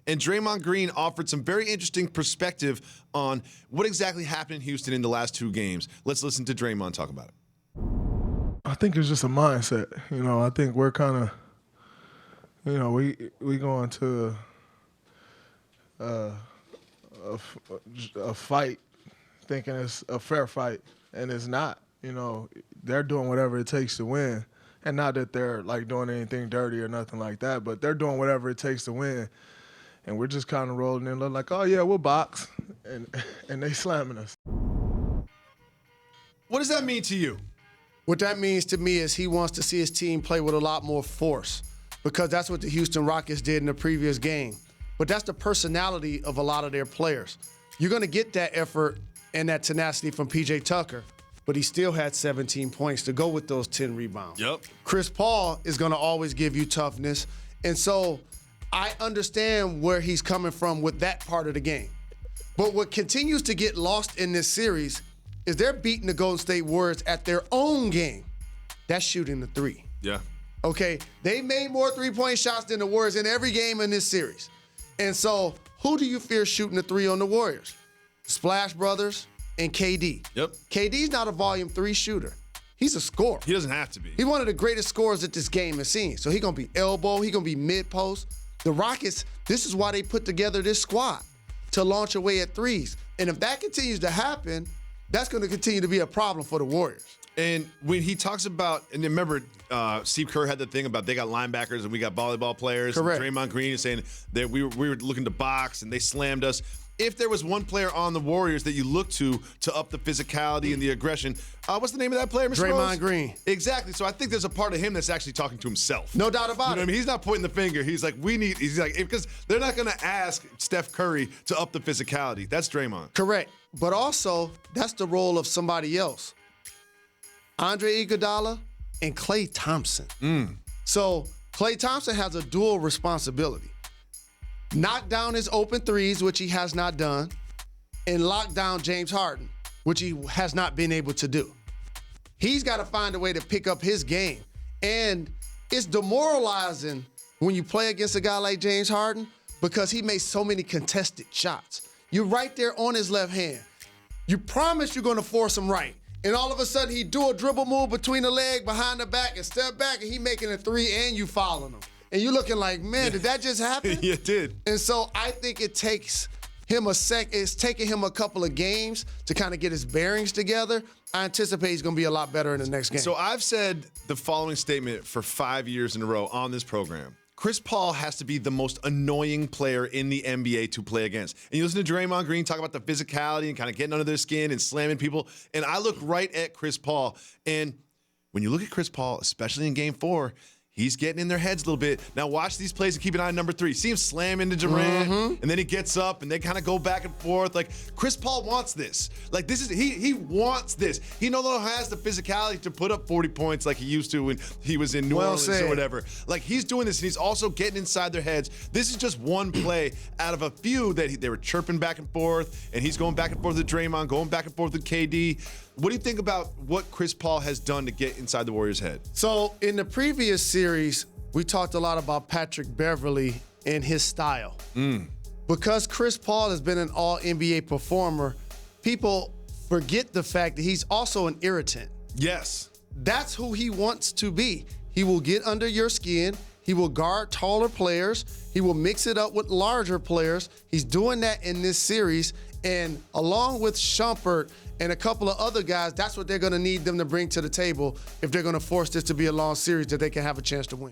And Draymond Green offered some very interesting perspective on what exactly happened in Houston in the last 2 games. Let's listen to Draymond talk about it. I think it's just a mindset. I think we're kind of, we go into a fight thinking it's a fair fight, and it's not. They're doing whatever it takes to win. And not that they're, doing anything dirty or nothing like that, but they're doing whatever it takes to win. And we're just kind of rolling in like, oh, yeah, we'll box. And they slamming us. What does that mean to you? What that means to me is he wants to see his team play with a lot more force, because that's what the Houston Rockets did in the previous game. But that's the personality of a lot of their players. You're going to get that effort and that tenacity from P.J. Tucker, but he still had 17 points to go with those 10 rebounds. Yep. Chris Paul is going to always give you toughness. And so I understand where he's coming from with that part of the game. But what continues to get lost in this series is they're beating the Golden State Warriors at their own game. That's shooting the 3. Yeah. Okay, they made more three-point shots than the Warriors in every game in this series. And so who do you fear shooting the 3 on the Warriors? Splash Brothers and KD. Yep. KD's not a volume 3 shooter. He's a scorer. He doesn't have to be. He's one of the greatest scorers that this game has seen. So he's going to be elbow. He's going to be mid-post. The Rockets, this is why they put together this squad, to launch away at threes. And if that continues to happen, that's going to continue to be a problem for the Warriors. And when he talks about, and remember, Steve Kerr had the thing about they got linebackers and we got volleyball players. Correct. And Draymond Green is saying that we were looking to box and they slammed us. If there was one player on the Warriors that you look to up the physicality and the aggression, what's the name of that player, Mr. Draymond Rose? Green. Exactly. So I think there's a part of him that's actually talking to himself. No doubt about You know what it. I mean? He's not pointing the finger. He's like, because they're not going to ask Steph Curry to up the physicality. That's Draymond. Correct. But also, that's the role of somebody else. Andre Iguodala and Klay Thompson. So Klay Thompson has a dual responsibility. Knock down his open threes, which he has not done, and lock down James Harden, which he has not been able to do. He's got to find a way to pick up his game. And it's demoralizing when you play against a guy like James Harden because he makes so many contested shots. You're right there on his left hand. You promise you're going to force him right. And all of a sudden, he do a dribble move between the leg, behind the back, and step back, and he making a 3, and you fouling him. And you're looking like, man, did that just happen? Yeah, it did. And so I think it takes him it's taking him a couple of games to kind of get his bearings together. I anticipate he's going to be a lot better in the next game. So I've said the following statement for 5 years in a row on this program. Chris Paul has to be the most annoying player in the NBA to play against. And you listen to Draymond Green talk about the physicality and kind of getting under their skin and slamming people. And I look right at Chris Paul. And when you look at Chris Paul, especially in Game 4, he's getting in their heads a little bit. Now watch these plays and keep an eye on number 3. See him slam into Durant, and then he gets up, and they kind of go back and forth. Like, Chris Paul wants this. Like, this is he wants this. He no longer has the physicality to put up 40 points like he used to when he was in New Orleans or whatever. Like, he's doing this, and he's also getting inside their heads. This is just one play out of a few that they were chirping back and forth, and he's going back and forth with Draymond, going back and forth with KD. What do you think about what Chris Paul has done to get inside the Warriors' head? So in the previous series, we talked a lot about Patrick Beverley and his style. Because Chris Paul has been an all-NBA performer, people forget the fact that he's also an irritant. Yes. That's who he wants to be. He will get under your skin. He will guard taller players. He will mix it up with larger players. He's doing that in this series. And along with Shumpert and a couple of other guys, that's what they're going to need them to bring to the table if they're going to force this to be a long series that they can have a chance to win.